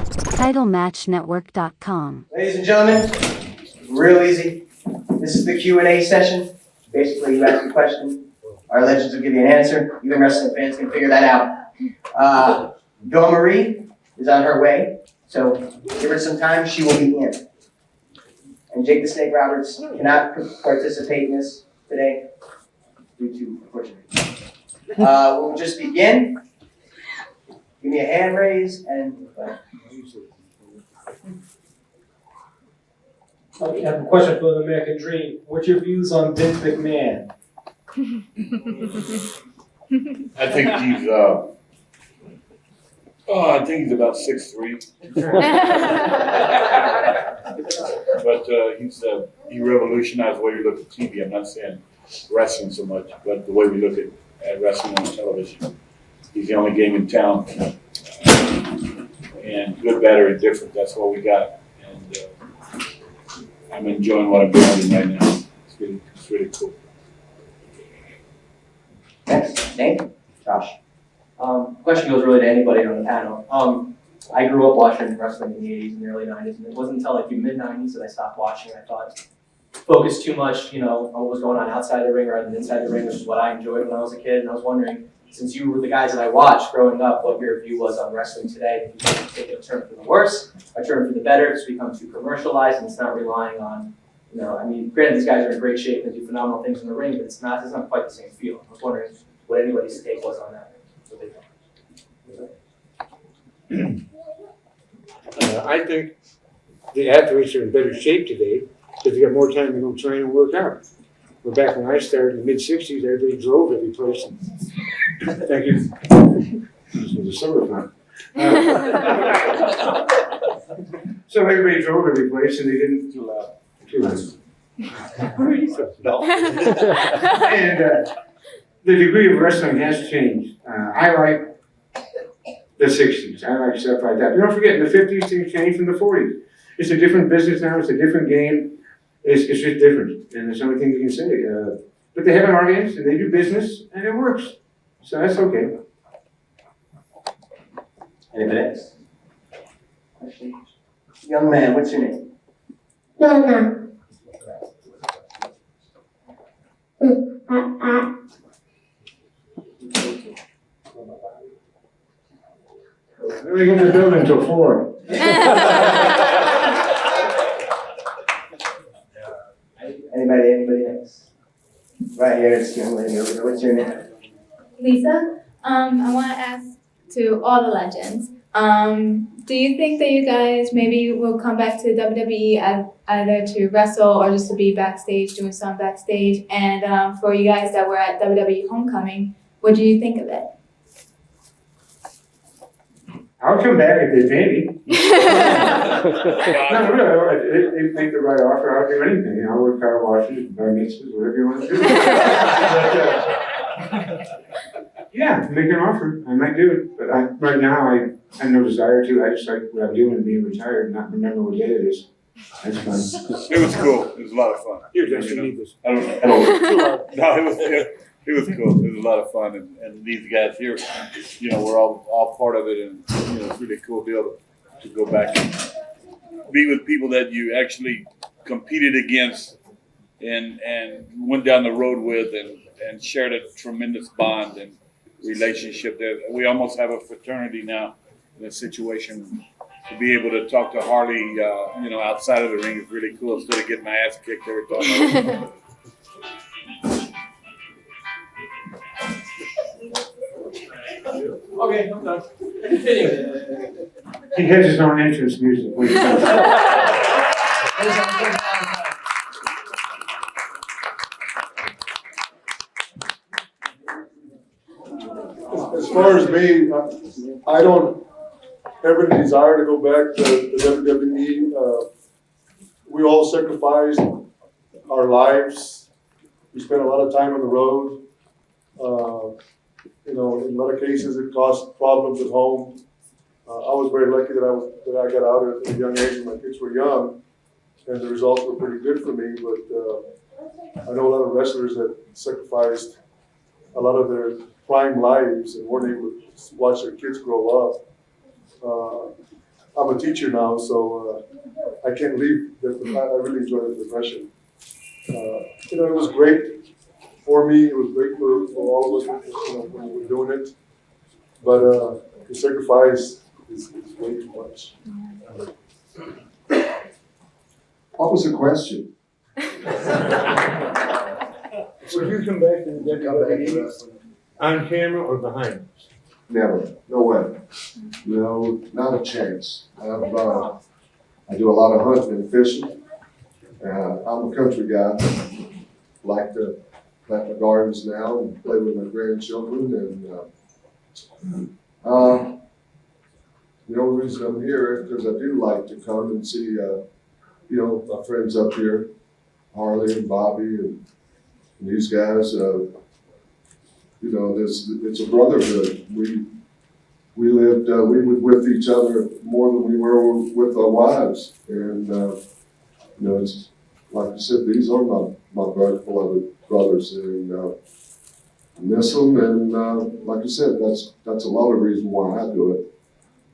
TitleMatchNetwork.com. Ladies and gentlemen, real easy. This is the Q&A session. Basically, you ask a question, our legends will give you an answer. Even wrestling fans can figure that out. Dawn Marie is on her way, so give her some time. She will be in. And Jake the Snake Roberts cannot participate in this today due to unfortunate. We'll just begin. Give me a hand raise and. I have a question for the American Dream. What's your views on Vince McMahon? I think he's about 6'3". But he revolutionized the way we look at TV. I'm not saying wrestling so much, but the way we look at wrestling on television. He's the only game in town. And good, bad, or indifferent, that's what we got. And I'm enjoying what I'm doing right now. It's really cool. Next, Nate? Josh. Question goes really to anybody on the panel. I grew up watching wrestling in the 80s and the early 90s, and it wasn't until like the mid-90s that I stopped watching. I thought focused too much, on what was going on outside the ring rather than inside the ring, which is what I enjoyed when I was a kid. And I was wondering, since you were the guys that I watched growing up, what your view was on wrestling today. Do you think it's taken a turn for the worse, a turn for the better? It's become too commercialized, and it's not relying on, granted these guys are in great shape and do phenomenal things in the ring, but it's not quite the same feel. I was wondering what anybody's take was on that. I think the athletes are in better shape today because they got more time to go train and work out. But back when I started in the mid-'60s, everybody drove every place. Thank you. This was a summer time. So everybody drove every place and they didn't too loud. No. And the degree of wrestling has changed. I like the 60s. I like stuff like that. But don't forget, in the 50s, things changed from the 40s. It's a different business now. It's a different game. It's just different. And there's so many things you can say. But they have an audience, and they do business, and it works. So that's okay. Anybody else? Question? Young man, what's your name? Nana. We're going to build until 4. Anybody else? Right here, it's young lady over here. What's your name? Lisa, I want to ask to all the legends, do you think that you guys maybe will come back to WWE either to wrestle or just to be backstage, doing some backstage? And for you guys that were at WWE Homecoming, what do you think of it? I'll come back if they pay me. No, really, if they make the right offer, I'll do anything. I'll work car washes, buy mitzvahs, whatever you want to do. Yeah, make an offer. I might do it. But right now, I have no desire to. I just like what I'm doing and being retired and not remember what day it is. That's fun. It was cool. It was a lot of fun. Here, Justin, need this. No, it was cool. It was a lot of fun, and these guys here, we're all part of it, and it's really cool deal to go back and be with people that you actually competed against and went down the road with and shared a tremendous bond and relationship. That we almost have a fraternity now in a situation. To be able to talk to Harley, outside of the ring is really cool. Instead of getting my ass kicked every time. Okay, I'm done. Continue. He has his own entrance music. As far as me, I don't have any desire to go back to the WWE. We all sacrificed our lives. We spent a lot of time on the road. In a lot of cases, it caused problems at home. I was very lucky that I got out at a young age when my kids were young, and the results were pretty good for me. But I know a lot of wrestlers that sacrificed a lot of their prime lives and weren't able to watch their kids grow up. I'm I'm a teacher now, so I can't leave. I really enjoy the profession. You know, it was great for me. It was great for all of us, you know, when we were doing it. But the sacrifice is way too much. What was the question? Would you come back to the WWE on camera or behind? Never, no way. No, not a chance. I do a lot of hunting and fishing. I'm a country guy. Like to plant my gardens now and play with my grandchildren. And the only reason I'm here is because I do like to come and see, you know, my friends up here, Harley and Bobby and these guys. You know, it's a brotherhood. We lived, we were with each other more than we were with our wives. And, you know, it's, like you said, these are my beloved brothers. And I miss them. And like you said, that's a lot of reason why I do it.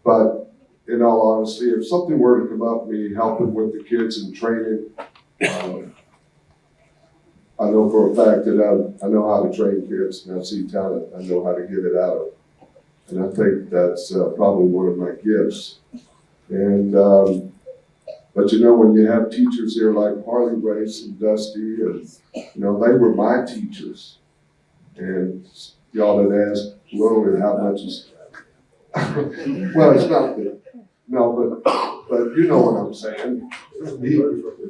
But in all honesty, if something were to come up, me helping with the kids and training, I know for a fact that I know how to train kids, and I see talent. I know how to get it out of them. And I think that's probably one of my gifts. And, but you know, when you have teachers here like Harley, Race, and Dusty, and, you know, they were my teachers. And y'all that asked, well, how much is, well, it's not that, no, but you know what I'm saying.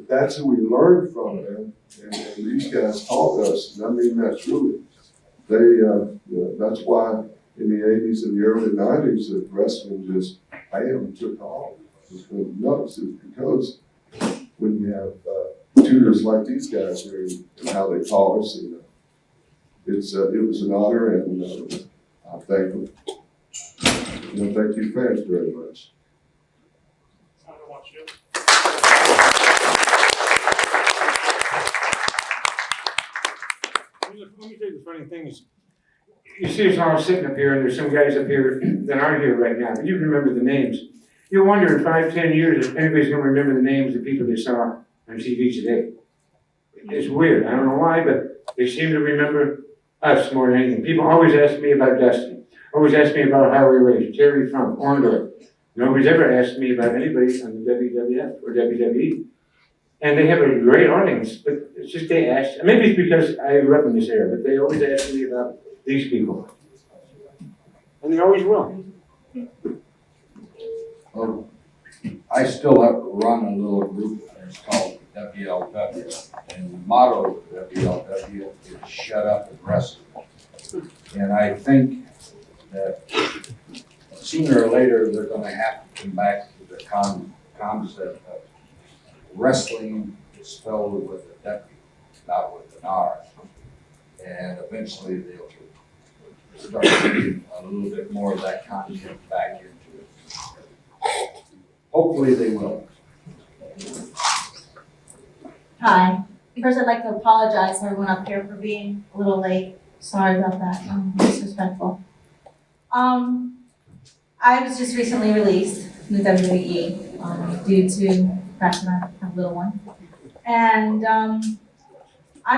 That's who we learned from, man. And these guys taught us, and I mean that truly. They, you know, that's why in the 80s and the early 90s, the wrestling just, bam, took off. It was nuts. It's because when you have tutors like these guys here and how they taught us, and it was an honor, and I thank them. You know, thank you fans very much. Let me tell you the funny thing is, you see us all sitting up here, and there's some guys up here that aren't here right now, but you can remember the names. You wonder in 5-10 years if anybody's gonna remember the names of the people they saw on TV today. It's weird, I don't know why, but they seem to remember us more than anything. People always ask me about Dusty, always ask me about Harley Race, Terry Funk, Orndorff. Nobody's ever asked me about anybody on the WWF or WWE. And they have a great audience, but it's just they ask, maybe it's because I grew up in this era, but they always ask me about these people. And they always will. I still have to run a little group, and it's called WLW. And the motto of WLW is shut up and wrestle. And I think that sooner or later, they're gonna have to come back to the concept of wrestling is spelled with a W, not with an R. And eventually they'll start putting a little bit more of that content back into it. Hopefully they will. Hi. First, I'd like to apologize to everyone up here for being a little late. Sorry about that. I'm disrespectful. I was just recently released from the WWE due to crashing my little one. And I'm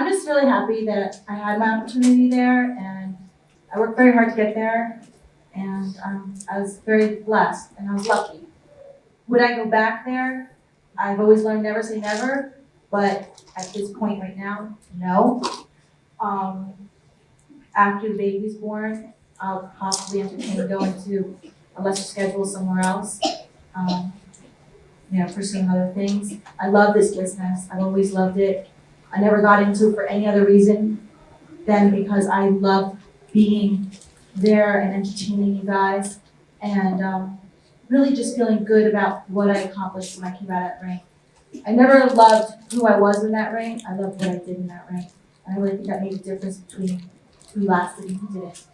just really happy that I had my opportunity there, and I worked very hard to get there, and I was very blessed, and I was lucky. Would I go back there? I've always learned never say never, but at this point right now, no. After the baby's born, I'll possibly entertain going to a lesser schedule somewhere else, pursuing other things. I love this business. I've always loved it. I never got into it for any other reason than because I loved being there and entertaining you guys, and really just feeling good about what I accomplished when I came out of that ring. I never loved who I was in that ring. I loved what I did in that ring. And I really think that made a difference between who lasted and who didn't.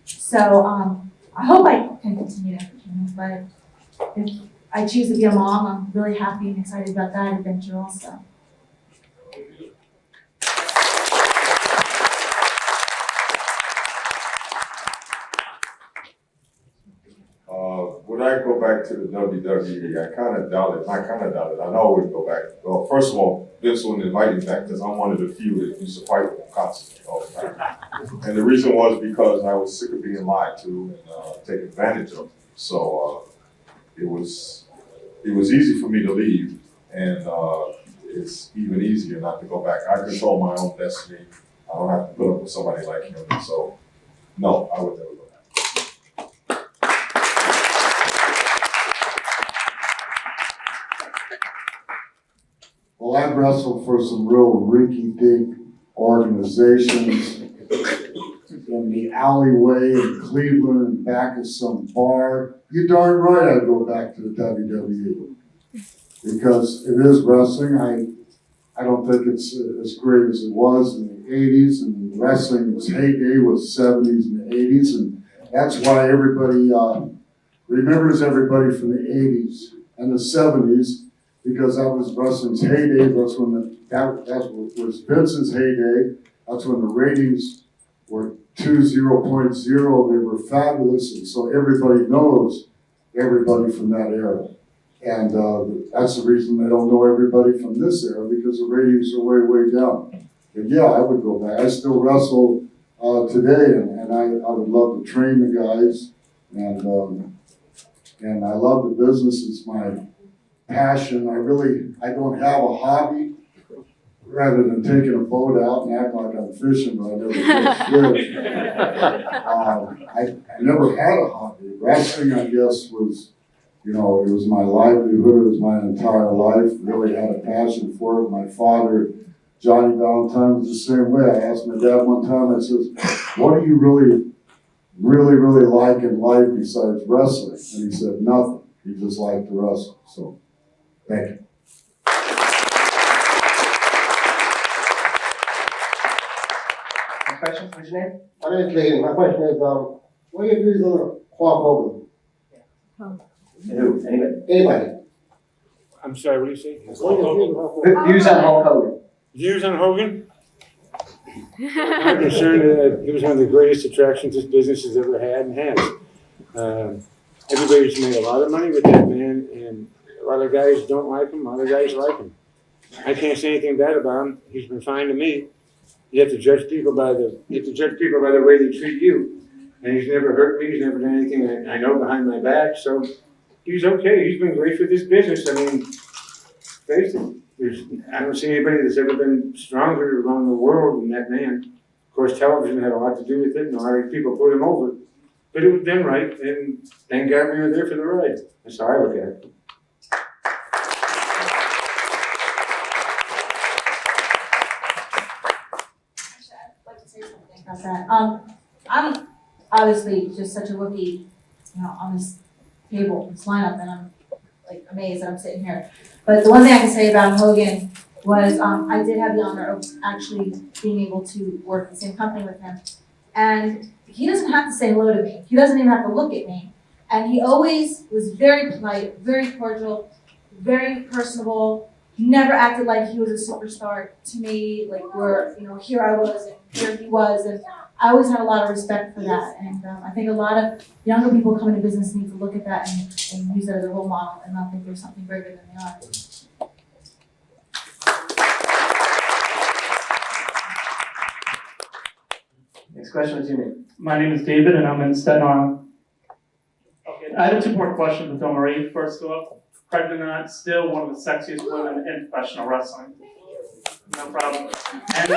So I hope I can continue to entertain, but if I choose to be a mom, I'm really happy and excited about that adventure also. Would I go back to the WWE, I kind of doubt it, not kind of doubt it, I know I would go back. Well, first of all, Vince wouldn't invite me back because I'm one of the few that used to fight with him constantly all the time. And the reason was because I was sick of being lied to and taken advantage of. So it was easy for me to leave, and it's even easier not to go back. I control my own destiny. I don't have to put up with somebody like him. So no, I would never go back. Well, I've wrestled for some real rinky-dink organizations in the alleyway in Cleveland and back of some bar. You're darn right I'd go back to the WWE because it is wrestling. I don't think it's as great as it was in the 80s, and wrestling's heyday was 70s and 80s, and that's why everybody remembers everybody from the 80s and the 70s, because that was wrestling's heyday. That's when that was Vince's heyday. That's when the ratings were 2.0. They were fabulous, and so everybody knows everybody from that era. And that's the reason they don't know everybody from this era, because the ratings are way, way down. But yeah, I would go back. I still wrestle today, and I would love to train the guys, and I love the business. It's my passion. I don't have a hobby. Rather than taking a boat out and act like I'm fishing, but I never fish. I never had a hobby. Wrestling, I guess, was, it was my livelihood. It was my entire life. Really had a passion for it. My father, Johnny Valentine, was the same way. I asked my dad one time, I said, what do you really, really, really like in life besides wrestling? And he said, nothing. He just liked to wrestle. So, thank you. Question, what's your name? My name is Heenan. My question is, what are your views on Hulk Hogan? Who? Anybody? Anybody? I'm sorry, what do you say? What are your views on Hulk Hogan? Views on Hulk Hogan. Views on Hogan? I'm concerned that he was one of the greatest attractions this business has ever had and has. Everybody's made a lot of money with that man, and a lot of guys don't like him, a lot of guys like him. I can't say anything bad about him. He's been fine to me. You have to judge people by the way they treat you. And he's never hurt me. He's never done anything that I know behind my back. So he's okay. He's been great for this business. I mean, face it, I don't see anybody that's ever been stronger around the world than that man. Of course, television had a lot to do with it, and a lot of people put him over. But it was done right, and thank God we were there for the ride. That's how I look at it. About that. I'm obviously just such a rookie, on this table, this lineup, and I'm like amazed that I'm sitting here. But the one thing I can say about Hogan was I did have the honor of actually being able to work in the same company with him. And he doesn't have to say hello to me. He doesn't even have to look at me. And he always was very polite, very cordial, very personable. Never acted like he was a superstar to me, like here I was and here he was, and I always had a lot of respect for that. And I think a lot of younger people coming to business need to look at that and use that as a role model and not think there's something greater than they are. Next question, what's your name? My name is David, and I'm in Staten Island. Okay, I had a two-part question with Marie. First off, pregnant or not, still one of the sexiest women in professional wrestling. No problem. And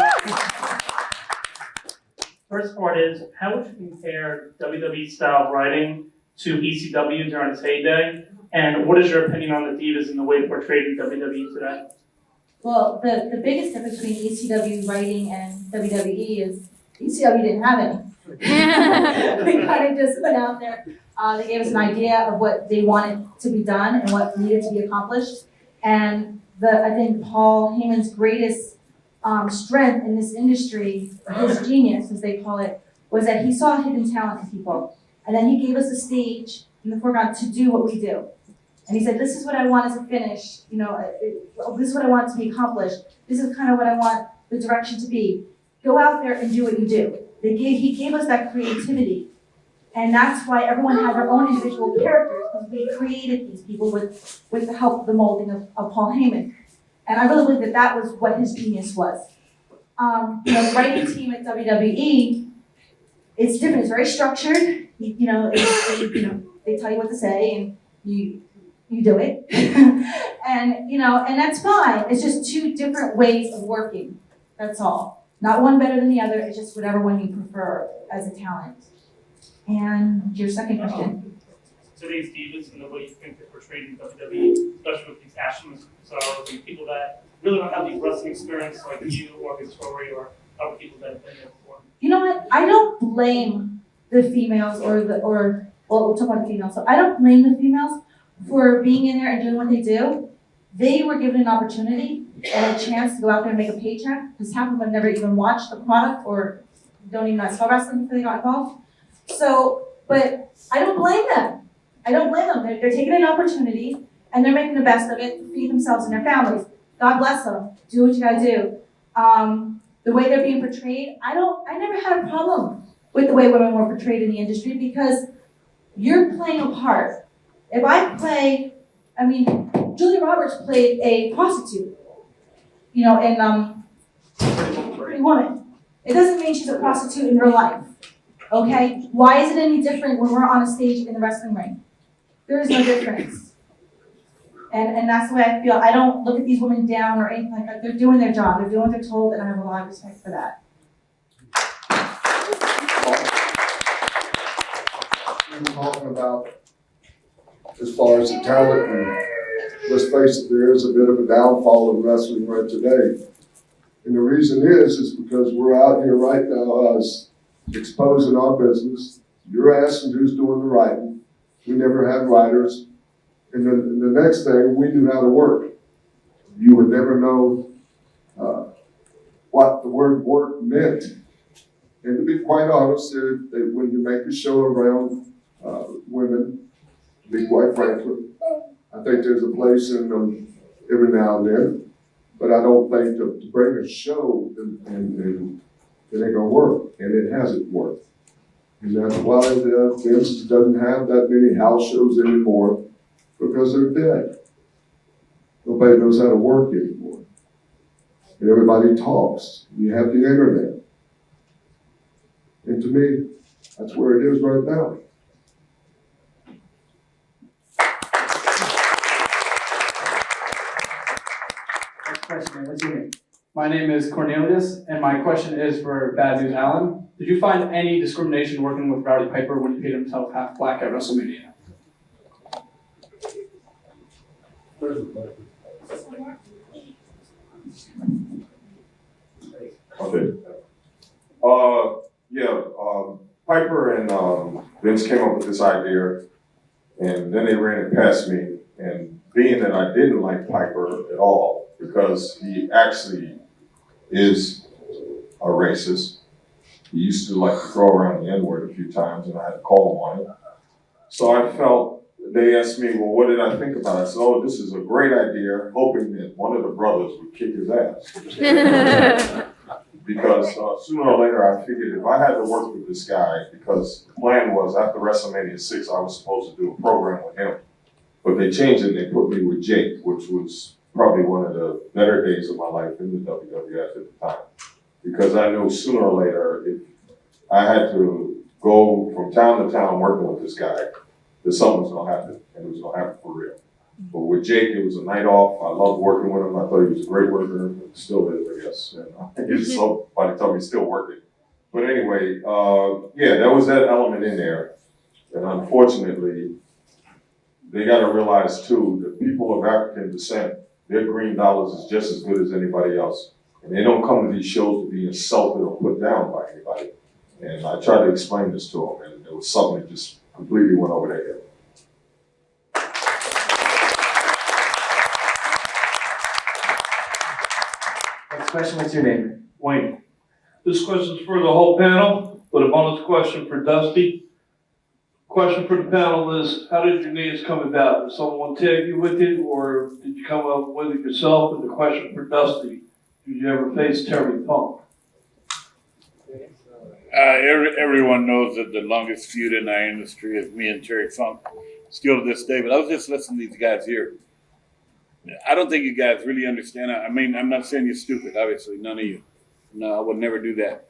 first part is, how would you compare WWE-style writing to ECW during its heyday? And what is your opinion on the Divas and the way portrayed in WWE today? Well, the biggest difference between ECW writing and WWE is ECW didn't have any. They kind of just went out there. They gave us an idea of what they wanted to be done and what needed to be accomplished. And I think Paul Heyman's greatest strength in this industry, or his genius, as they call it, was that he saw hidden talent in people. And then he gave us a stage in the foreground to do what we do. And he said, this is what I want as a finish. This is what I want to be accomplished. This is kind of what I want the direction to be. Go out there and do what you do. He gave us that creativity And that's why everyone had their own individual characters, because we created these people with the help of the molding of Paul Heyman. And I really believe that that was what his genius was. The writing team at WWE, it's different. It's very structured. They tell you what to say, and you do it. and that's fine. It's just two different ways of working. That's all. Not one better than the other. It's just whatever one you prefer as a talent. And your second question. Today's divas and the way you think they're portrayed in WWE, especially with these Ashton stars and people that really don't have the wrestling experience like you or Victoria or other people that have been there before. You know what? I don't blame the females well, we'll talk about the females. So I don't blame the females for being in there and doing what they do. They were given an opportunity and a chance to go out there and make a paycheck, because half of them never even watched the product or don't even know I saw wrestling before they got involved. So, but I don't blame them. I don't blame them. They're taking an opportunity and they're making the best of it to feed themselves and their families. God bless them. Do what you gotta do. The way they're being portrayed, I never had a problem with the way women were portrayed in the industry, because you're playing a part. If I play, Julia Roberts played a prostitute, in Pretty Woman. It doesn't mean she's a prostitute in real life, okay? Why is it any different when we're on a stage in the wrestling ring? There is no difference. And that's the way I feel. I don't look at these women down or anything like that. They're doing their job. They're doing what they're told, and I have a lot of respect for that. We were talking about, as far as the talent, and let's face it, there is a bit of a downfall in wrestling right today. And the reason is because we're out here right now exposing our business. You're asking who's doing the writing. We never had writers. And then the next thing, we knew how to work. You would never know what the word work meant. And to be quite honest, when you make a show around women, to be quite frankly, I think there's a place in them every now and then, but I don't think to bring a show and it ain't gonna work, and it hasn't worked. And that's why Vince doesn't have that many house shows anymore, because they're dead. Nobody knows how to work anymore. And everybody talks. You have the internet. And to me, that's where it is right now. Next question, what's your name? My name is Cornelius, and my question is for Bad News Allen. Did you find any discrimination working with Rowdy Piper when he paid himself half black at WrestleMania? Okay. Piper and Vince came up with this idea, and then they ran it past me. And being that I didn't like Piper at all, because he actually is a racist. He used to like to throw around the N-word a few times, and I had to call him on it. So I felt, they asked me, well, what did I think about it? I said, oh, this is a great idea, hoping that one of the brothers would kick his ass. Because sooner or later I figured if I had to work with this guy, because the plan was after WrestleMania 6, I was supposed to do a program with him. But they changed it and they put me with Jake, which was probably one of the better days of my life in the WWF at the time. Because I knew sooner or later, if I had to go from town to town working with this guy, that something was gonna happen, and it was gonna happen for real. But with Jake, it was a night off. I loved working with him. I thought he was a great worker. Still is, I guess. And I guess somebody told me he's still working. But anyway, there was that element in there. And unfortunately, they got to realize too that people of African descent, their green dollars is just as good as anybody else. And they don't come to these shows to be insulted or put down by anybody. And I tried to explain this to them, and it was something that just completely went over their head. Next question, what's your name? Wayne. This question is for the whole panel, but a bonus question for Dusty. Question for the panel is, how did your names come about? Did someone tag you with it, or did you come up with it yourself? And the question for Dusty, did you ever face Terry Punk? Everyone knows that the longest feud in our industry is me and Terry Funk, still to this day. But I was just listening to these guys here. I don't think you guys really understand. I mean, I'm not saying you're stupid, obviously, none of you. No, I would never do that.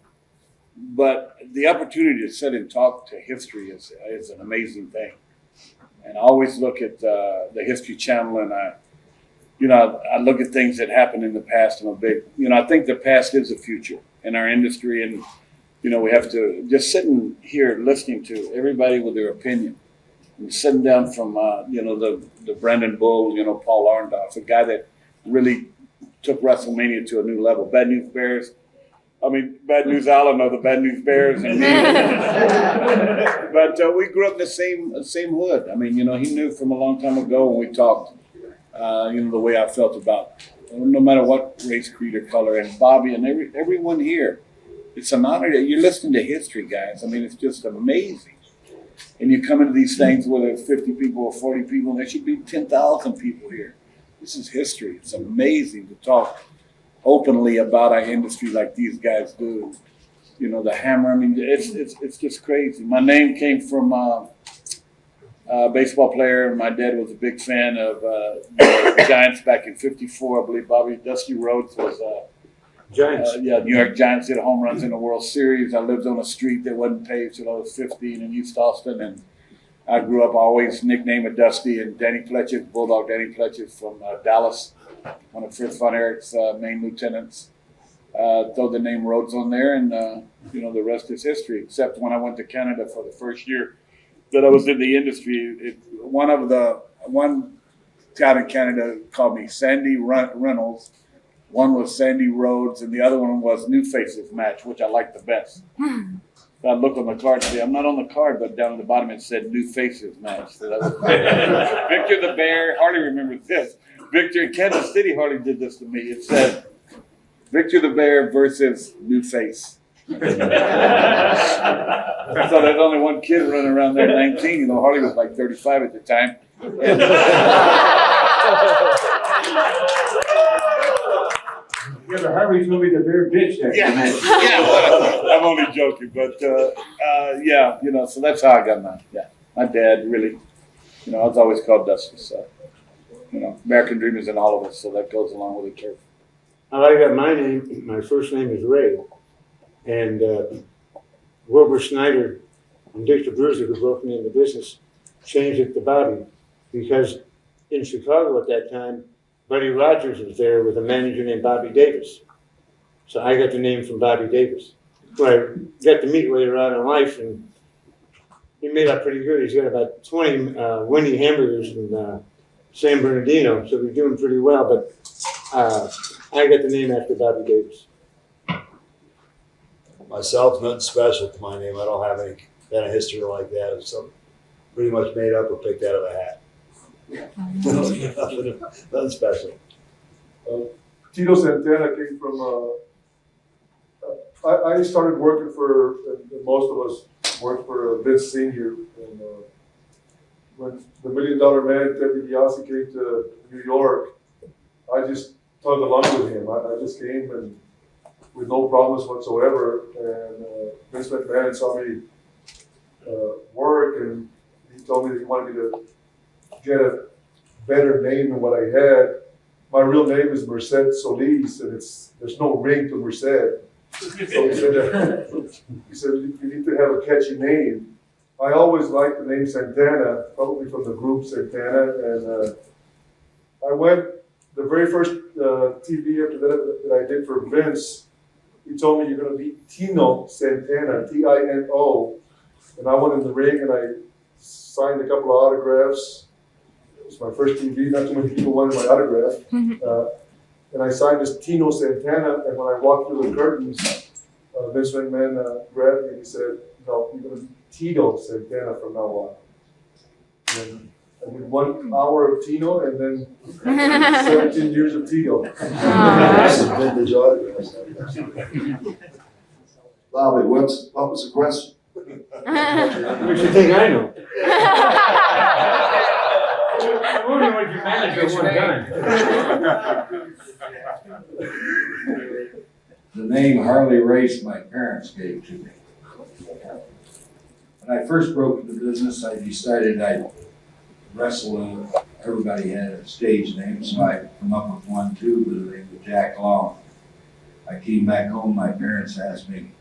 But the opportunity to sit and talk to history is an amazing thing. And I always look at the History Channel, and I look at things that happened in the past, and I think the past is the future in our industry, and we have to just sitting here listening to everybody with their opinion, and sitting down from the Brandon Bull, Paul Arndorf, a guy that really took WrestleMania to a new level. Bad News Bears. I mean, Bad News Allen or the Bad News Bears. And but we grew up in the same hood. I mean, he knew from a long time ago when we talked, the way I felt about no matter what race, creed, or color. And Bobby and everyone here, it's an honor that you're listening to history, guys. I mean, it's just amazing. And you come into these things, whether it's 50 people or 40 people, and there should be 10,000 people here. This is history. It's amazing to talk openly about our industry like these guys do. The hammer. I mean, it's just crazy. My name came from a baseball player. My dad was a big fan of the Giants back in '54. I believe Dusty Rhodes was Giants. New York Giants hit home runs in the World Series. I lived on a street that wasn't paved till I was 15 in East Austin, and I grew up always nicknamed a Dusty, and Danny Fletcher, Bulldog Danny Fletcher from Dallas, one of Fritz von Erich's main lieutenants. Throw the name Rhodes on there, and the rest is history. Except when I went to Canada for the first year that I was in the industry, one town in Canada called me Sandy Reynolds. One was Sandy Rhodes, and the other one was New Faces Match, which I liked the best. So I looked on the card and say, I'm not on the card, but down at the bottom it said New Faces Match. So that was Victor the Bear. Harley remembers this. Victor in Kansas City, Harley did this to me. It said, Victor the Bear versus New Face. So there's only one kid running around there, 19. Harley was like 35 at the time. Yeah, but Harley's gonna be the bear bitch there. Yeah. I'm only joking, but so that's how I got mine. Yeah, my dad really, I was always called Dusty. So, American Dream is in all of us, so that goes along with the turf. I got my name. My first name is Ray, and Wilbur Snyder and Dick the Bruiser, who broke me into business, changed it to Bobby because in Chicago at that time, Buddy Rogers was there with a manager named Bobby Davis. So I got the name from Bobby Davis, who I got to meet later on in life, and he made out pretty good. He's got about 20 Wendy hamburgers in San Bernardino, so we're doing pretty well, but I got the name after Bobby Davis. Myself, nothing special to my name. I don't have any kind of history like that. It's something pretty much made up or picked out of a hat. Nothing special. Tito Santana came from, I started working for, and most of us worked for Vince Sr. And when the $1 Million Man, Ted DiBiase, came to New York, I just tugged along with him. I just came and with no problems whatsoever. And Vince McMahon saw me work, and he told me that he wanted me to get a better name than what I had. My real name is Merced Solis, and there's no ring to Merced. So he said, you need to have a catchy name. I always liked the name Santana, probably from the group Santana, and I went, the very first TV after that I did for Vince, he told me you're going to be Tino Santana, Tino, and I went in the ring and I signed a couple of autographs. It was my first TV, not too many people wanted my autograph. And I signed as Tino Santana, and when I walked through the curtains, Vince McMahon grabbed me and he said, no, you're going to be Tito Santana from now on. And I did 1 hour of Tino and then 17 years of Tito. This is vintage autographs. Bobby, what was the question? You should think I know. I'm only with your manager one time. The name Harley Race my parents gave to me. When I first broke into business, I decided I'd wrestle. Everybody had a stage name, so I come up with one too, with the name of Jack Long. I came back home, my parents asked me,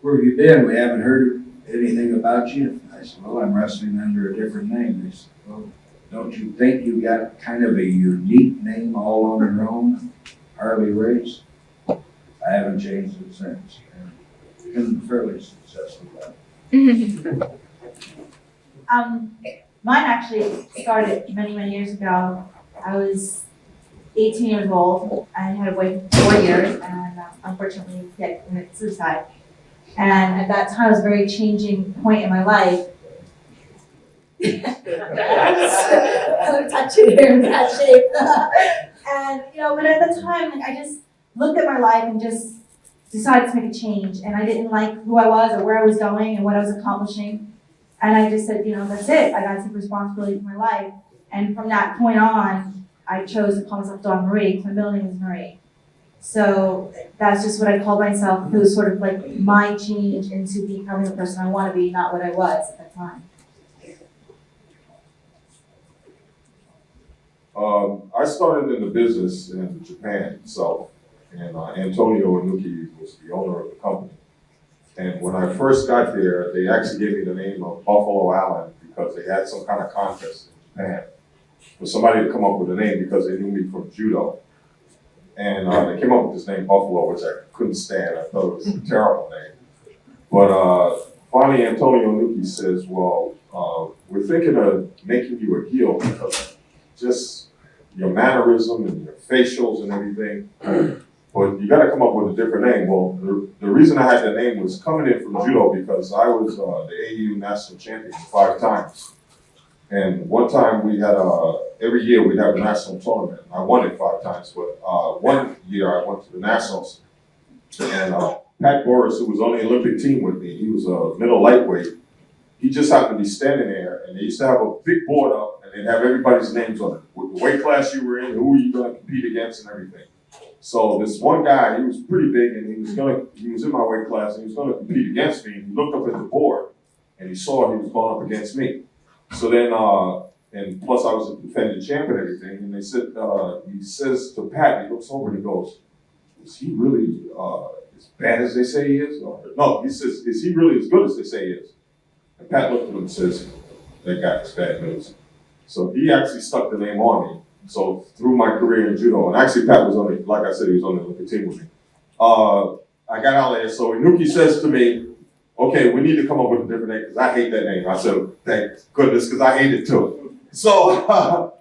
"Where have you been? We haven't heard anything about you." I said, "Well, I'm wrestling under a different name." They said, "Well, don't you think you got kind of a unique name all on your own, Harley Race?" I haven't changed it since. And been fairly successful at it. Mine actually started many, many years ago. I was 18 years old. I had a boy for 4 years, and unfortunately, he had committed suicide. And at that time, it was a very changing point in my life. I'm touching here in that shape. And, but at the time, I just looked at my life and just decided to make a change. And I didn't like who I was or where I was going and what I was accomplishing. And I just said, that's it. I got to take responsibility for my life. And from that point on, I chose to call myself Dawn Marie, because my middle name is Marie. So that's just what I called myself. It was sort of like my change into becoming the person I want to be, not what I was at that time. I started in the business in Japan itself, and Antonio Inuki was the owner of the company. And when I first got there, they actually gave me the name of Buffalo Allen because they had some kind of contest in Japan for somebody to come up with a name because they knew me from judo. And they came up with this name Buffalo, which I couldn't stand. I thought it was a terrible name. But finally, Antonio Inuki says, "Well, we're thinking of making you a heel because just your mannerism and your facials and everything. But you got to come up with a different name." Well, the reason I had that name was coming in from judo because I was the AU national champion 5 times. And one time we had every year we'd have a national tournament. I won it 5 times, but one year I went to the nationals, and Pat Boris, who was on the Olympic team with me, he was a middle lightweight. He just happened to be standing there, and they used to have a big board up, and they'd have everybody's names on it, with the weight class you were in, who were you going to compete against, and everything. So this one guy, he was pretty big, and he was in my weight class, and he was going to compete against me. And he looked up at the board, and he saw he was going up against me. So then, and plus I was a defending champ and everything, and they said, he says to Pat, he looks over and he goes, "Is he really as bad as they say he is?" No, he says, "Is he really as good as they say he is?" And Pat looked at him and says, "That guy's bad news." So he actually stuck the name on me. So through my career in judo, and actually Pat was on the, like I said, he was on the Olympic team with me. I got out there, so Inuki says to me, "Okay, we need to come up with a different name, because I hate that name." I said, "Thank goodness, because I hate it too." So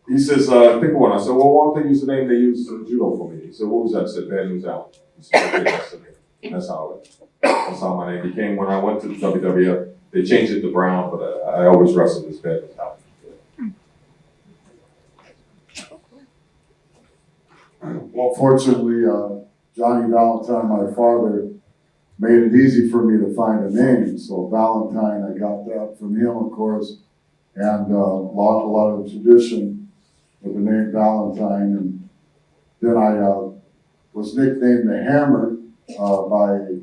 he says, "Pick one." I said, "Well, why don't they use the name they used in judo for me?" He said, "What was that?" I said, "Bad News Allen." He said, "Okay, that's the name." That's how my name became. When I went to the WWF, they changed it to Brown, but I always wrestled as Bad News Allen. Well, fortunately, Johnny Valentine, my father, made it easy for me to find a name. So Valentine, I got that from him, of course, and a lot of tradition with the name Valentine. And then I was nicknamed the Hammer by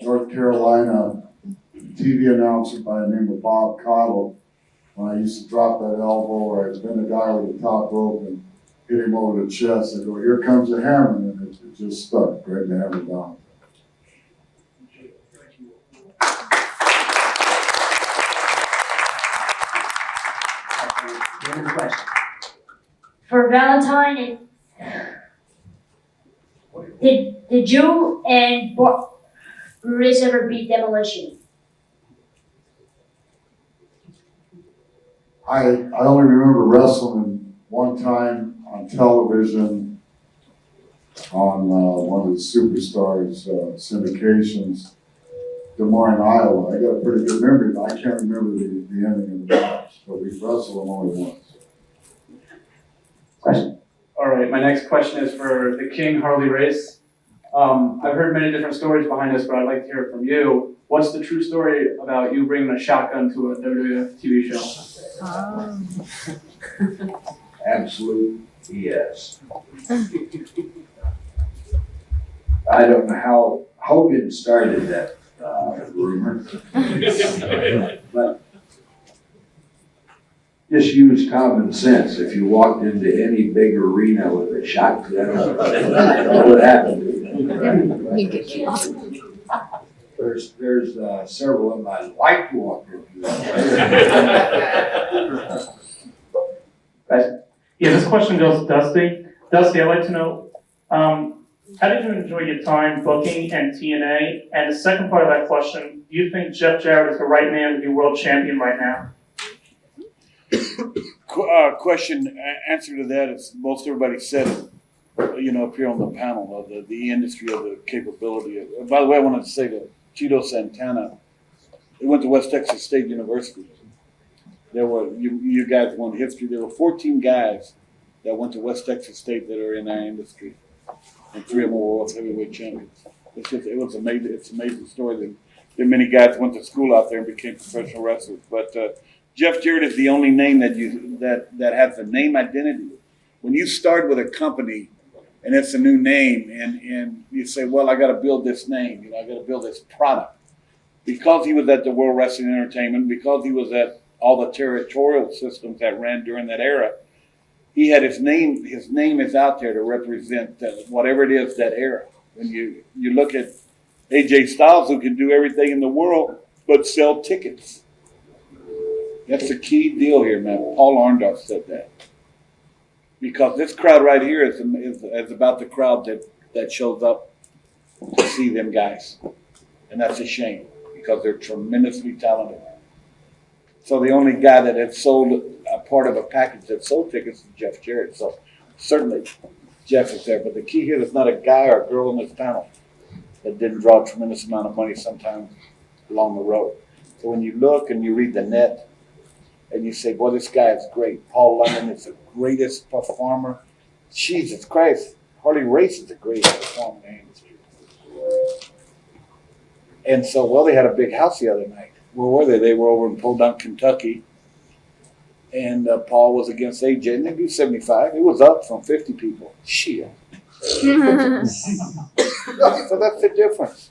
North Carolina TV announcer by the name of Bob Cottle. When I used to drop that elbow, or I'd bend a guy over the top rope and hit him over the chest, I go, "Here comes the Hammer," and it just stuck right in the Hammer down. For Valentine, did you and Bruce ever beat Demolition? I only remember wrestling one time on television on one of the Superstars syndications, Des Moines, Iowa. I got a pretty good memory, but I can't remember the ending of the match. But we wrestled them only once. Question. All right, my next question is for the King Harley Race. I've heard many different stories behind this, but I'd like to hear it from you. What's the true story about you bringing a shotgun to a WWF TV show? Absolute yes. I don't know Hogan started that rumor. But just use common sense. If you walked into any big arena with a shotgun, what would happen to you? There's several of them I'd like to walk into that. Yeah, this question goes to Dusty. Dusty, I'd like to know, how did you enjoy your time booking and TNA? And the second part of that question, do you think Jeff Jarrett is the right man to be world champion right now? Answer to that is most everybody said it, up here on the panel of the industry of the capability of. By the way, I wanted to say to Tito Santana, he went to West Texas State University. There were, you guys won history, there were 14 guys that went to West Texas State that are in our industry, and 3 of them were world heavyweight champions. It was amazing. It's an amazing story that many guys went to school out there and became professional wrestlers. But Jeff Jarrett is the only name that has a name identity. When you start with a company and it's a new name, and you say, well, I got to build this name, I got to build this product. Because he was at the World Wrestling Entertainment, because he was at all the territorial systems that ran during that era, he had his name is out there to represent whatever it is, that era. When you look at AJ Styles, who can do everything in the world but sell tickets. That's the key deal here, man. Paul Arndorf said that. Because this crowd right here is about the crowd that shows up to see them guys. And that's a shame, because they're tremendously talented. So the only guy that had sold a part of a package that sold tickets is Jeff Jarrett. So certainly Jeff is there. But the key here is not a guy or a girl on this panel that didn't draw a tremendous amount of money sometimes along the road. So when you look and you read the net and you say, boy, this guy is great. Paul London is the greatest performer. Jesus Christ. Harley Race is the greatest performer in the industry. And so, well, they had a big house the other night. Where were they? They were over in Podunk, Kentucky. And Paul was against AJ, and they do 75. It was up from 50 people. Shit. So that's the difference.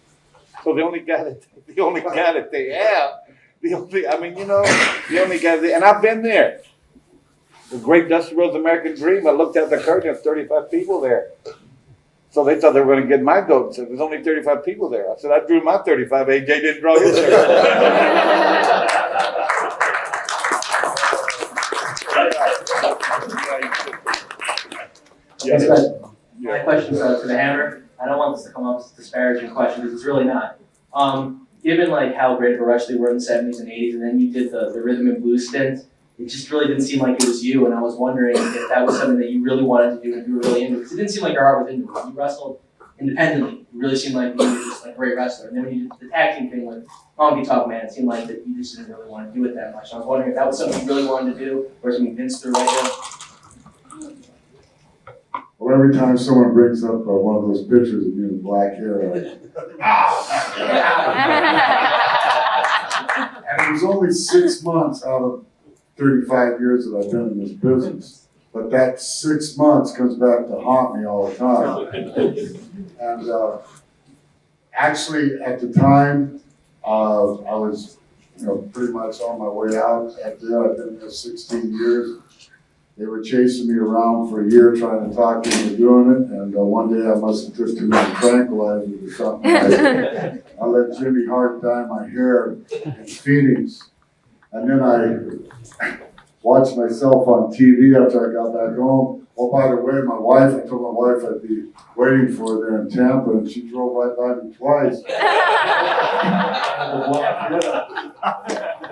So the only guy that they have, the only guy and I've been there. The great Dusty Rhodes American Dream. I looked at the curtain, there's 35 people there. So they thought they were going to get my goat. And said, there's only 35 people there. I said, I drew my 35. AJ didn't draw his 35. My question to the Hammer. I don't want this to come up as a disparaging question, because it's really not. Given how great of a wrestler you were in the 70s and 80s, and then you did the rhythm and blues stint, it just really didn't seem like it was you, and I was wondering if that was something that you really wanted to do and you were really into it, because it didn't seem like your heart was into it. You wrestled independently. You really seemed like you were just a great wrestler. And then when you did the tag team thing with Honky Tonk Man, it seemed like that you just didn't really want to do it that much. I was wondering if that was something you really wanted to do, or something Vince threw right there. Well, every time someone brings up one of those pictures of me with black hair, and it was only 6 months out of 35 years that I've been in this business. But that 6 months comes back to haunt me all the time. And actually, at the time, I was, pretty much on my way out. I've been there 16 years. They were chasing me around for a year trying to talk me into doing it. And one day I must have took too many tranquilizers or something. I let Jimmy Hart dye my hair in Phoenix. And then I watched myself on TV after I got back home. Oh, by the way, I told my wife I'd be waiting for her there in Tampa, and she drove right by me twice.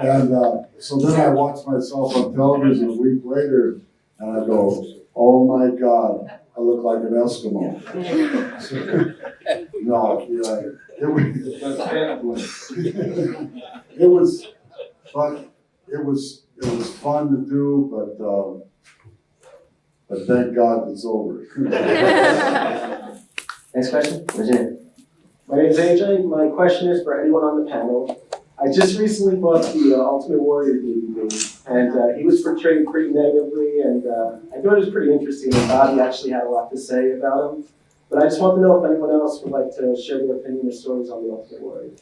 And so then I watched myself on television a week later, and I go, oh my God, I look like an Eskimo. No, it was fun to do, but thank God it's over. Next question? Where's your name? My name is AJ. My question is for anyone on the panel. I just recently bought the Ultimate Warrior DVD, and he was portrayed pretty negatively, and I thought it was pretty interesting, and Bobby actually had a lot to say about him. But I just want to know if anyone else would like to share their opinion or stories on the Ultimate Warrior.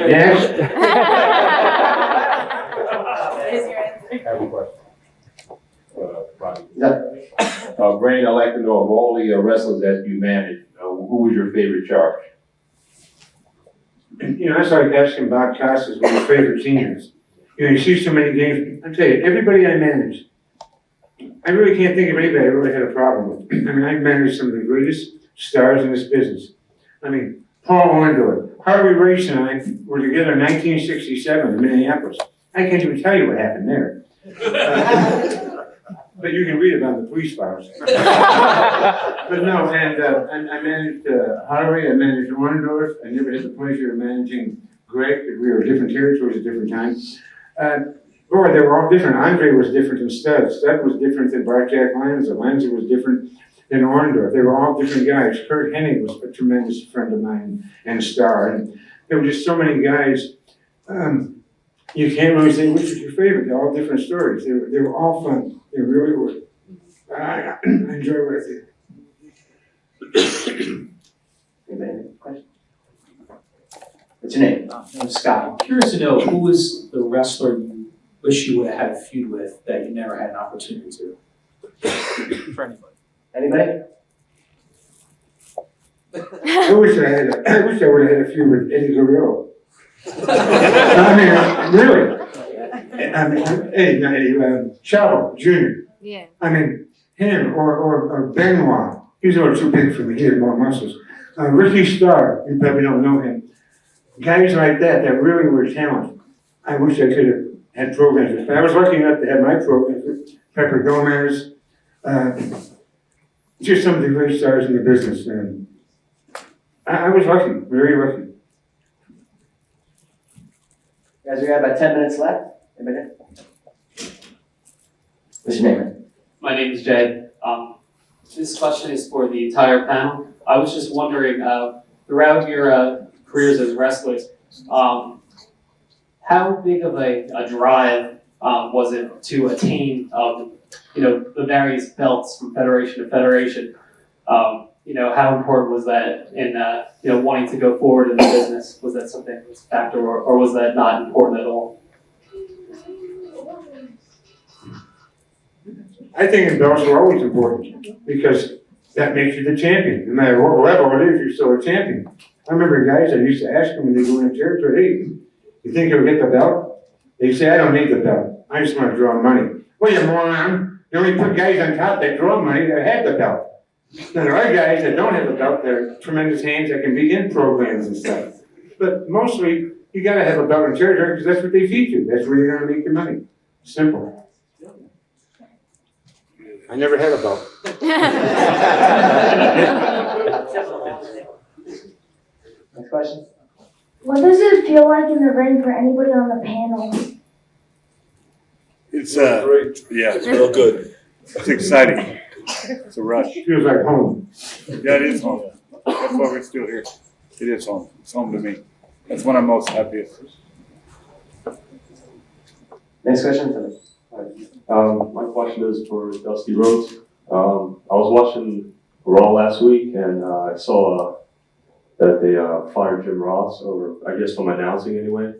Yes? I have a question. Brandon, I'd like to know of all the wrestlers that you managed, who was your favorite charge? You know, that's like asking Bob Costas what his favorite team is. You know, you see so many games. I tell you, everybody I managed, I really can't think of anybody I really had a problem with. I mean, I managed some of the greatest stars in this business. I mean, Paul Orndorff, Harley Race and I were together in 1967 in Minneapolis. I can't even tell you what happened there. But you can read about the police files. But no, and I managed Harley, I managed Orndorff. I never had the pleasure of managing Greg, because we were different territories at different times. Boy, they were all different. Andre was different than Stud. Stud was different than Blackjack Lanza. Lanza was different than Orndorff. They were all different guys. Kurt Hennig was a tremendous friend of mine and star. And there were just so many guys. You can't really say which was your favorite. They're all different stories. They were all fun. They really were. I enjoy what I did. Anybody have a question? What's your name? I'm Scott. I'm curious to know who was the wrestler you wish you would have had a feud with that you never had an opportunity to? For anybody. Anybody? I wish I would have had a feud with Eddie Guerrero. I mean, really. I mean, Eddie, Chavo Jr. Yeah. I mean, him or Benoit. He's a little too big for me. He had more muscles. Ricky Starr, you probably don't know him. Guys like that really were talented. I wish I could have had programs with. I was lucky enough to have my programs with Pepper Gomez. Just some of the great stars in the business. And I was lucky, very lucky. Guys, we got about 10 minutes left. Anybody? What's your name? My name is Jay. This question is for the entire panel. I was just wondering, throughout your careers as wrestlers, how big of a drive was it to attain, the various belts from federation to federation? How important was that in, wanting to go forward in the business? Was that something that was a factor, or was that not important at all? I think belts are always important because that makes you the champion. No matter what level it is, you're still a champion. I remember guys, I used to ask them when they go in the territory, hey, you think you'll get the belt? They say, I don't need the belt. I just want to draw money. Well, you moron. You only put guys on top that draw money that have the belt. Now, there are guys that don't have the belt. They're tremendous hands that can be in programs and stuff. But mostly, you got to have a belt in territory because that's what they feed you. That's where you're going to make your money. Simple. I never had a belt. Next question. What does it feel like in the ring for anybody on the panel? It's yeah, it's real good. It's exciting. It's a rush. Feels like home. Yeah, it is home. That's why we're still here. It is home. It's home to me. That's when I'm most happiest. Next question. My question is for Dusty Rhodes. I was watching Raw last week and I saw that they fired Jim Ross over, I guess from announcing anyway.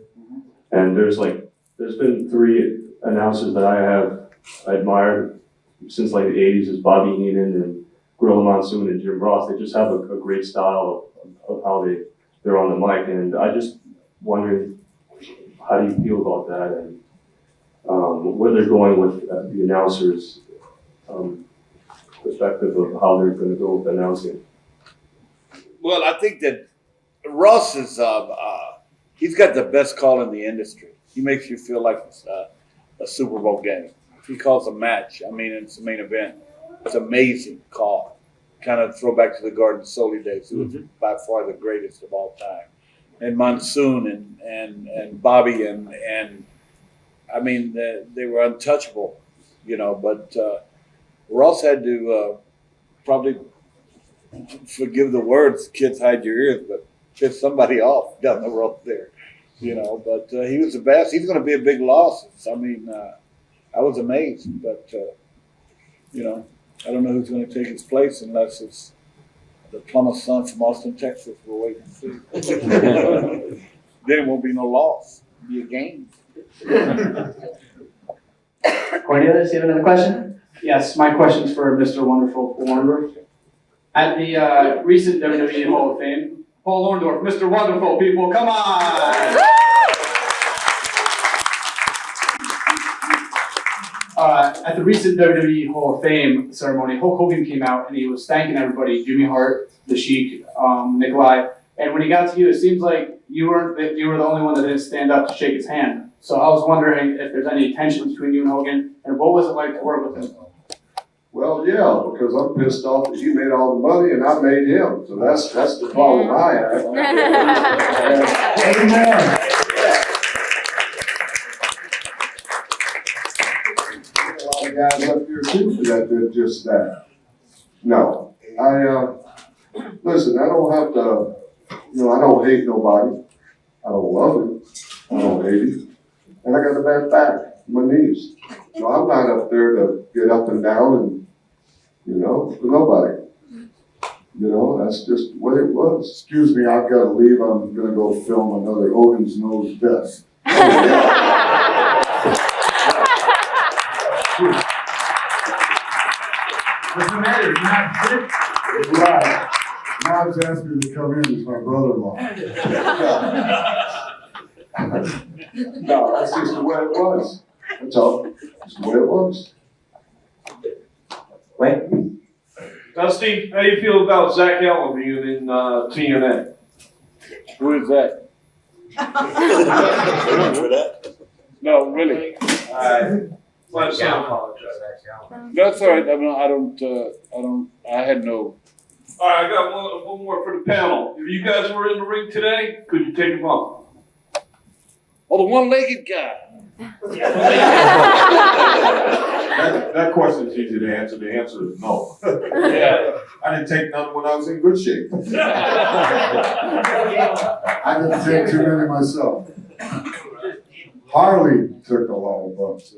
And there's been 3 announcers that I admired since like the 80s is Bobby Heenan and Gorilla Monsoon and Jim Ross. They just have a great style of how they're on the mic. And I just wondering, how do you feel about that? And where they're going with the announcers' perspective of how they're going to go with announcing. Well, I think that Ross is, he's got the best call in the industry. He makes you feel like it's a Super Bowl game. If he calls a match, I mean, it's the main event. It's amazing call. Kind of throw back to the Garden Soli days. He was by far the greatest of all time. And Monsoon and Bobby and I mean, they were untouchable, but Ross had to probably, forgive the words, kids hide your ears, but piss somebody off down the road there, but he was the best. He's going to be a big loss. I mean, I was amazed, but, you know, I don't know who's gonna take his place unless it's the plumber's son from Austin, Texas. We'll wait and see. Then it won't be no loss, it'll be a gain. Cornelius, you have another question? Yes, my question's for Mr. Wonderful Warner. At the recent WWE Hall of Fame, Paul Orndorff, Mr. Wonderful, people, come on! At the recent WWE Hall of Fame ceremony, Hulk Hogan came out and he was thanking everybody, Jimmy Hart, The Sheik, Nikolai, and when he got to you, it seems like you were the only one that didn't stand up to shake his hand. So I was wondering if there's any tension between you and Hogan, and what was it like to work with him? Well, yeah, because I'm pissed off that he made all the money and I made him. So that's the problem I have. Amen. A lot of guys up here too that did just that. No, listen, I don't have to, I don't hate nobody. I don't love him. I don't hate him. And I got a bad back, my knees. So I'm not up there to get up and down and, for nobody. That's just the way it was. Excuse me, I've got to leave. I'm going to go film another Hogan's Knows Best. What's the matter? You're not sick? Right. Mom's asked me to come in as my brother-in-law. No, that's just the way it was. That's all. It's the way it was. Wait. Dusty, how do you feel about Zach Allen being in TNA? Who is that? For that? No, really. Let Sam apologize. That's all right. I had no. All right, I got one more for the panel. If you guys were in the ring today, could you take him on? Oh, the one-legged guy. That question is easy to answer. The answer is no. Yeah. I didn't take none when I was in good shape. I didn't take too many myself. Harley took a lot of bumps.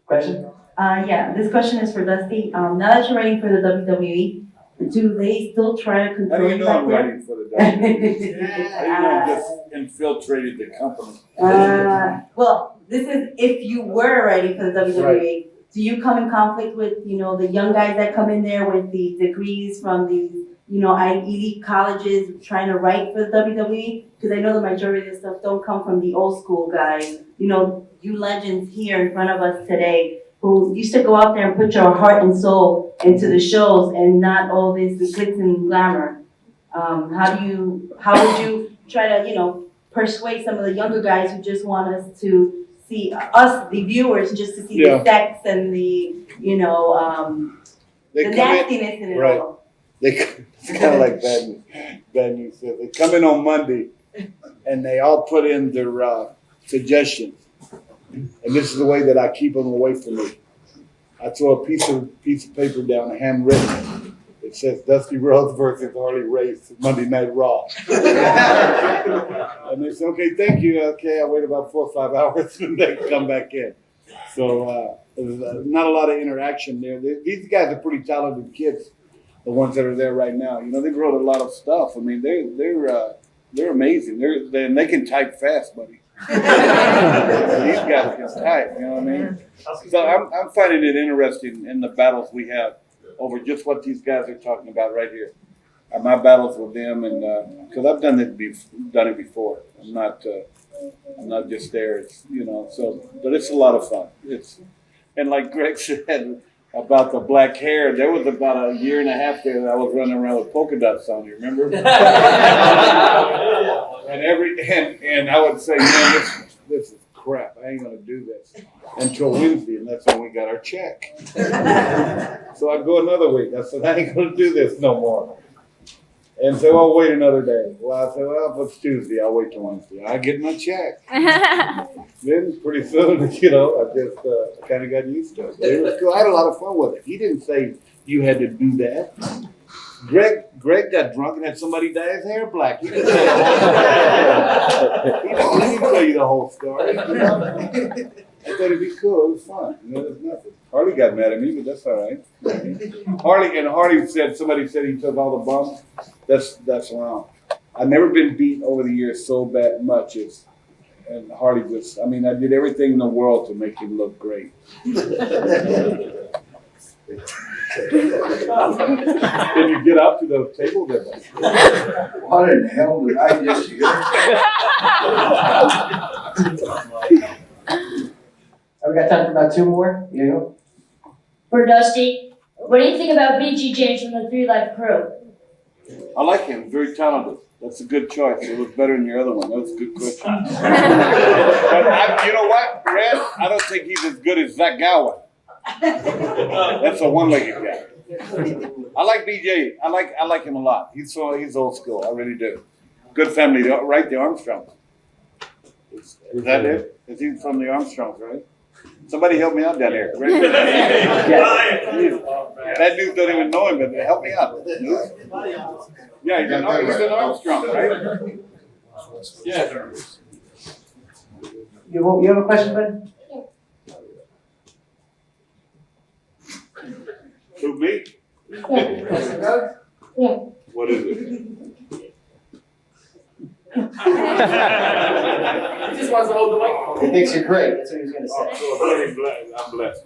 Question? Yeah, this question is for Dusty. Now that you're writing for the WWE, do they still try to How control do you you know back I'm there? writing for the WWE? How do you know I just infiltrated the company? Well, this is if you were writing for the WWE. Do you come in conflict with, the young guys that come in there with the degrees from these, elite colleges trying to write for the WWE? Because I know the majority of the stuff don't come from the old school guys. You legends here in front of us today who used to go out there and put your heart and soul into the shows and not all this glitz and glamour. How would you try to, persuade some of the younger guys who just want us to see us, the viewers, just to see the sex and the, the nastiness in it all? It's kind of like Bad News said. They come in on Monday and they all put in their suggestions. And this is the way that I keep them away from me. I throw a piece of paper down, handwritten. It says Dusty Rhodes versus Harley Race, Monday Night Raw. And they say, okay, thank you. Okay, I wait about 4 or 5 hours and they come back in. So there's not a lot of interaction there. These guys are pretty talented kids, the ones that are there right now. They've wrote a lot of stuff. I mean, they're amazing. They can type fast, buddy. These guys can type, you know what I mean? So I'm finding it interesting in the battles we have over just what these guys are talking about right here. My battles with them, and because I've done it before. I'm not just there. But it's a lot of fun. And like Greg said about the black hair, there was about a year and a half there that I was running around with polka dots on. You remember? And I would say, man, this is crap. I ain't gonna do this until Wednesday, and that's when we got our check. So I'd go another week. I said, I ain't gonna do this no more. And so I'll wait another day. Well, I said, well, if it's Tuesday, I'll wait till Wednesday. I get my check. Then pretty soon, I just kind of got used to it. But it was cool. I had a lot of fun with it. He didn't say you had to do that. Greg got drunk and had somebody dye his hair black. He didn't tell you the whole story. I thought it'd be cool. It was fun. There's nothing. Harley got mad at me, but that's all right. Harley said, somebody said he took all the bumps. That's wrong. I've never been beat over the years so much as, and Harley just, I mean, I did everything in the world to make him look great. Then you get up to the table there. What in the hell did I just hear? We got time for about two more. You know? For Dusty, what do you think about BG James from the 3 Life Crew? I like him. Very talented. That's a good choice. It was better than your other one. That was a good question. But you know what, Red? I don't think he's as good as Zach Gowan. That's a one-legged guy. I like BJ. I like him a lot. He's old school. I really do. Good family, right? The Armstrongs. Is that it? Is he from the Armstrongs, right? Somebody help me out down there. That dude don't even know him, but help me out. Yeah, he's an Armstrong, right? Yeah. You have a question, bud? To me? Yeah. What is it? He just wants to hold the microphone. He thinks you're great. That's what he was going to say. I'm blessed.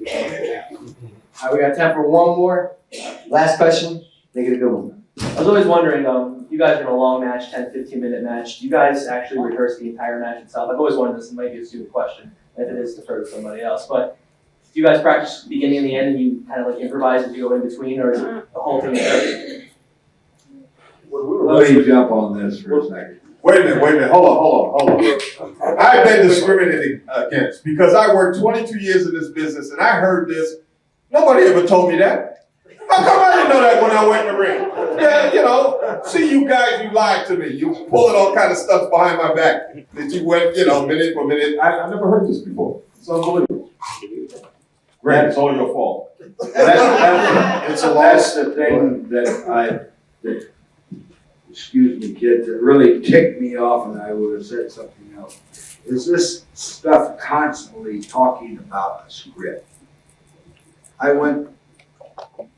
All right, we got time for one more. Last question. Make it a good one. I was always wondering, you guys are in a long match, 10, 15-minute match. Do you guys actually rehearse the entire match itself? I've always wondered this. It might be a stupid question. If it is, defer to somebody else. But do you guys practice the beginning and the end, and you kind of like improvise as you go in between, or is it the whole thing? Let me jump on this for a second. Wait a minute, hold on. I've been discriminated against because I worked 22 years in this business and I heard this. Nobody ever told me that. How come I didn't know that when I went in the ring? Yeah, you know, see you guys, you lied to me. You pulling all kind of stuff behind my back. That you went, minute for minute. I never heard this before. It's unbelievable. Grant, it's all your fault. That's the thing that excuse me, kids, that really ticked me off, and I would have said something else, is this stuff constantly talking about a script. I went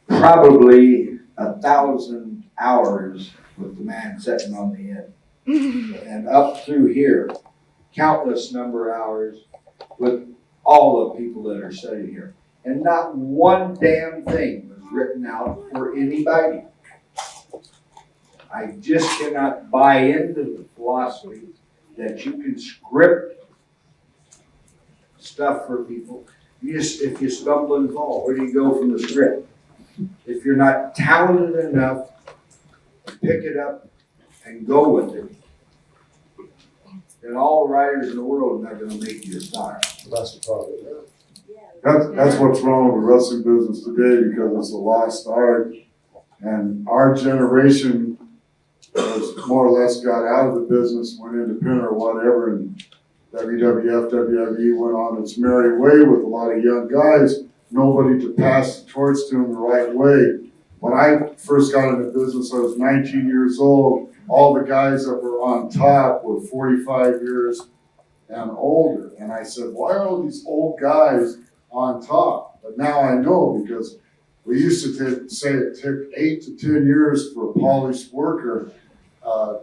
probably 1,000 hours with the man sitting on the end. And up through here, countless number of hours with all the people that are sitting here. And not one damn thing was written out for anybody. I just cannot buy into the philosophy that you can script stuff for people. If you stumble and fall, where do you go from the script? If you're not talented enough to pick it up and go with it, then all the writers in the world are not going to make you a star. That's the problem. That's what's wrong with the wrestling business today, because it's a lost art. And our generation has more or less got out of the business, went independent or whatever, and WWF, WWE went on its merry way with a lot of young guys, nobody to pass the torch to them the right way. When I first got into business, I was 19 years old. All the guys that were on top were 45 years and older. And I said, why are all these old guys on top? But now I know, because we used to say it took 8 to 10 years for a polished worker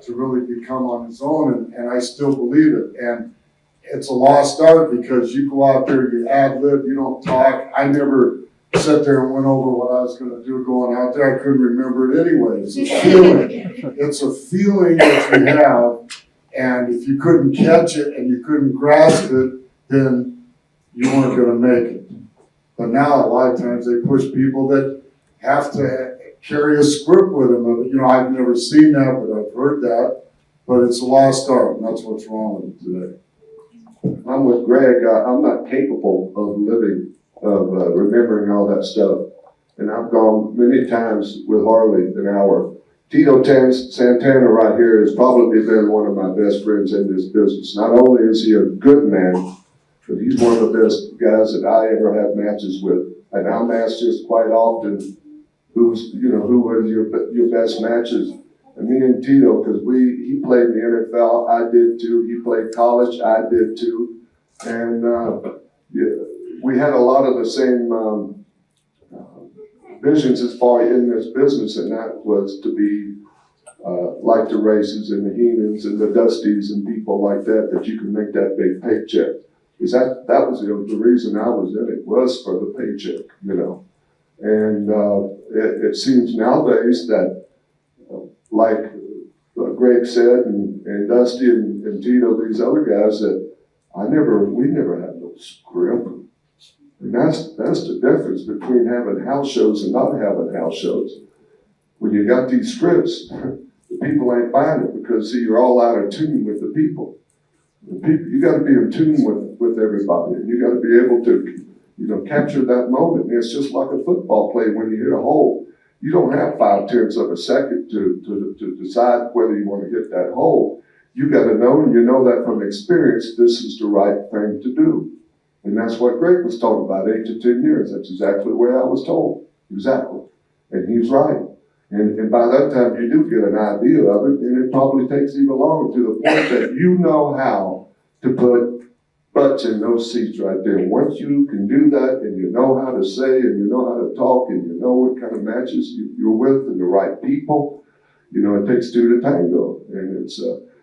to really become on his own, and I still believe it. And it's a lost art, because you go out there, you ad-lib, you don't talk. I never sat there and went over what I was going to do going out there. I couldn't remember it anyway. It's a feeling. It's a feeling that you have, and if you couldn't catch it and you couldn't grasp it, then you weren't going to make it. But now a lot of times they push people that have to carry a script with them. I've never seen that, but I've heard that. But it's a lost art, and that's what's wrong with it today. I'm with Greg. I'm not capable of remembering all that stuff. And I've gone many times with Harley an hour. Tito Santana right here has probably been one of my best friends in this business. Not only is he a good man, but he's one of the best guys that I ever have matches with. And I match just quite often who was your best matches. And me and Tito, because he played in the NFL, I did too. He played college, I did too. And we had a lot of the same visions as far in this business, and that was to be like the Races and the Heenans and the Dusties and people like that you can make that big paycheck. Because that was the reason I was in it, was for the paycheck, And it seems nowadays that, like Greg said, and Dusty and Tito, these other guys, that we never had no script. And that's the difference between having house shows and not having house shows. When you got these scripts, the people ain't buying it because, see, you're all out of tune with the people. You got to be in tune with everybody, and you got to be able to, capture that moment. And it's just like a football play when you hit a hole. You don't have 0.5 of a second to decide whether you want to hit that hole. You got to know, and you know that from experience, this is the right thing to do. And that's what Greg was talking about, 8 to 10 years. That's exactly the way I was told. Exactly. And he's right. And by that time, you do get an idea of it, and it probably takes even longer, to the point that you know how to put butts in those seats right there. Once you can do that, and you know how to say, and you know how to talk, and you know what kind of matches you're with, and the right people, it takes two to tango. And it's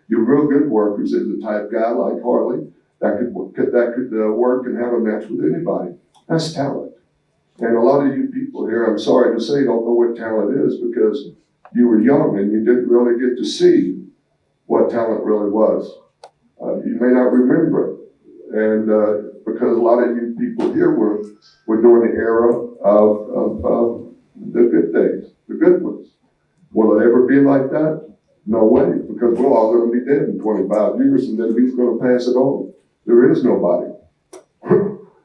you're real good workers is the type guy like Harley that could work and have a match with anybody. That's talent. And a lot of you people here, I'm sorry to say, don't know what talent is because you were young and you didn't really get to see what talent really was. You may not remember it. And because a lot of you people here were during the era of the good days, the good ones. Will it ever be like that? No way, because we're all going to be dead in 25 years, and then who's going to pass it on? There is nobody.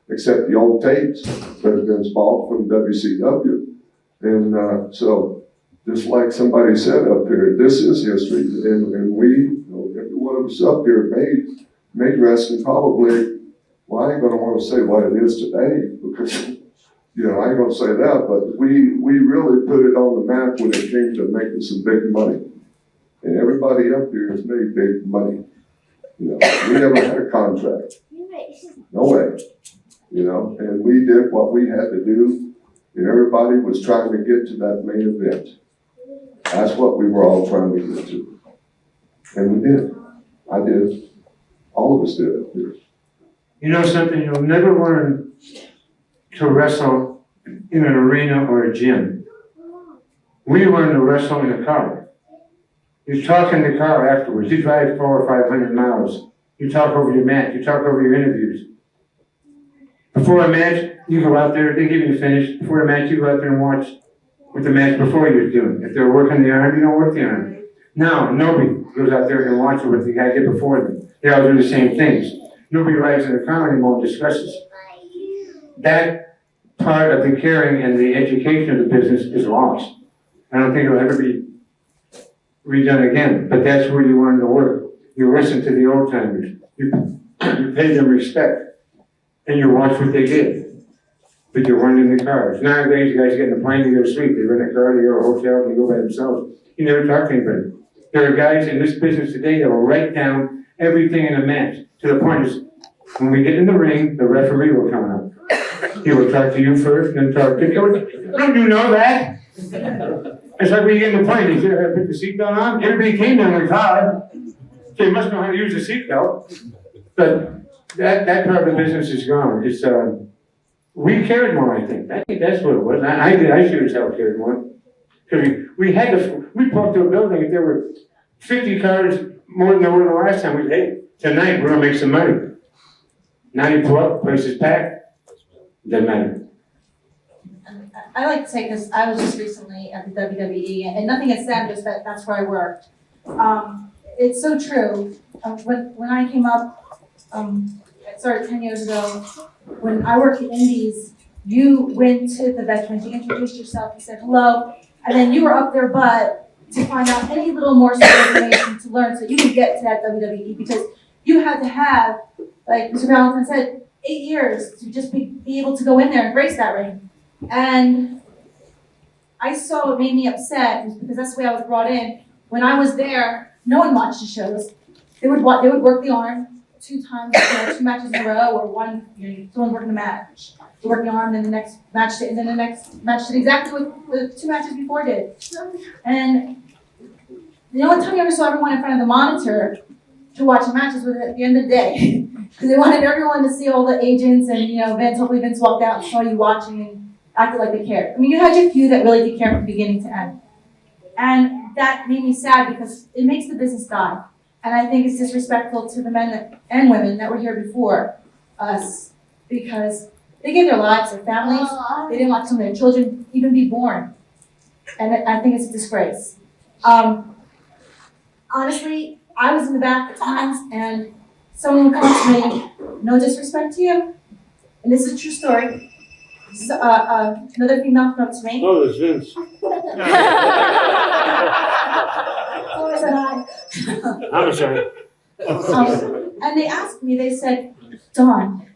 Except the old tapes that have been bought from WCW. And so, just like somebody said up here, this is history, and we, every one of us up here made wrestling probably, well, I ain't gonna want to say what it is today, because, I ain't gonna say that, but we really put it on the map when it came to making some big money. And everybody up here has made big money. We never had a contract. No way. And we did what we had to do, and everybody was trying to get to that main event. That's what we were all trying to get to. And we did. I did. All of us did up here. You know something? You'll never learn to wrestle in an arena or a gym. We learn to wrestle in a car. You talk in the car afterwards. You drive 400 or 500 miles. You talk over your match. You talk over your interviews. Before a match, you go out there, they give you the finish. Before a match, you go out there and watch what the match before you was doing. If they're working the arm, you don't work the arm. Now, nobody goes out there and watches what the guy did before them. They all do the same things. Nobody rides in the car anymore and discusses. That part of the caring and the education of the business is lost. I don't think it'll ever be redone again, but that's where you learn to work. You listen to the old timers. You pay them respect. And you watch what they did. But you run in the cars. Nowadays, you guys get in the plane, you go to sleep. They rent a car, they go to a hotel, and they go by themselves. You never talk to anybody. There are guys in this business today that will write down everything in a match. To the point is, when we get in the ring, the referee will come out. He will talk to you first, then talk to you. Don't you know that? It's like when you get in the plane, you say, I put the seatbelt on. Everybody came down the car. So you must know how to use the seatbelt. But that part of the business is gone. It's we cared more, I think. I think that's what it was. I sure as hell cared more. Because we pulled up to a building, if there were 50 cars more than there were the last time, we said, hey, tonight we're gonna make some money. Now you pull up, the place is packed. Doesn't matter. I like to say, because I was just recently at the WWE, and nothing against them, just that's where I worked. It's so true. When I came up, I started 10 years ago. When I worked in Indies, you went to the veterans, you introduced yourself, you said hello, and then you were up their butt to find out any little more information to learn so you could get to that WWE, because you had to have, like Mr. Valentine said, 8 years to just be able to go in there and embrace that ring. And I saw what made me upset was because that's the way I was brought in. When I was there, no one watched the shows. They would work the arm 2 times, 2 matches in a row, or one, someone's working a match. They work the arm, then the next match did, and then the next match did exactly what the 2 matches before did. And the only time you ever saw everyone in front of the monitor to watch the matches was at the end of the day. Because they wanted everyone to see all the agents and, hopefully Vince walked out and saw you watching and acted like they cared. I mean, you had your few that really did care from beginning to end. And that made me sad because it makes the business die. And I think it's disrespectful to the men and women that were here before us because they gave their lives, their families. They didn't let some of their children even be born. And I think it's a disgrace. Honestly, I was in the back at times and someone would come up to me, no disrespect to you, and this is a true story. Another female came up to me. Oh, there's Vince. Always said hi. I'm sorry. And they asked me, they said, Dawn,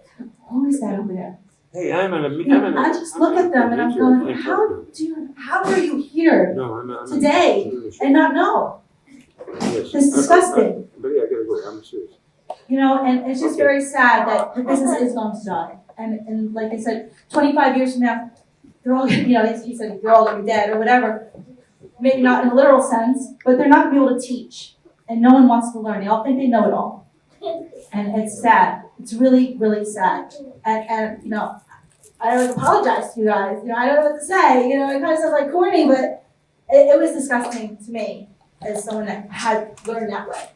who is that over there? Hey, I just look at them and I'm going, how are you here today and not know? This is disgusting. But yeah, I gotta go. I'm serious. And it's just very sad that the business is going to die. And like I said, 25 years from now, they're all, he said they're all gonna be dead or whatever. Maybe not in a literal sense, but they're not gonna be able to teach. And no one wants to learn. They all think they know it all. And it's sad. It's really, really sad. And I don't apologize to you guys. I don't know what to say. It kind of sounds like corny, but it was disgusting to me as someone that had learned that way.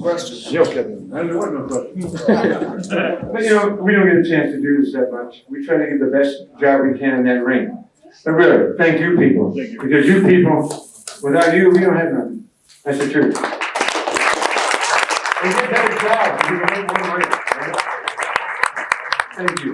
Questions? You're kidding. There was no question. But we don't get a chance to do this that much. We try to get the best job we can in that ring. But really, thank you people. Because you people, without you, we don't have nothing. That's the truth. And get better jobs. You can make more money. Right? Thank you.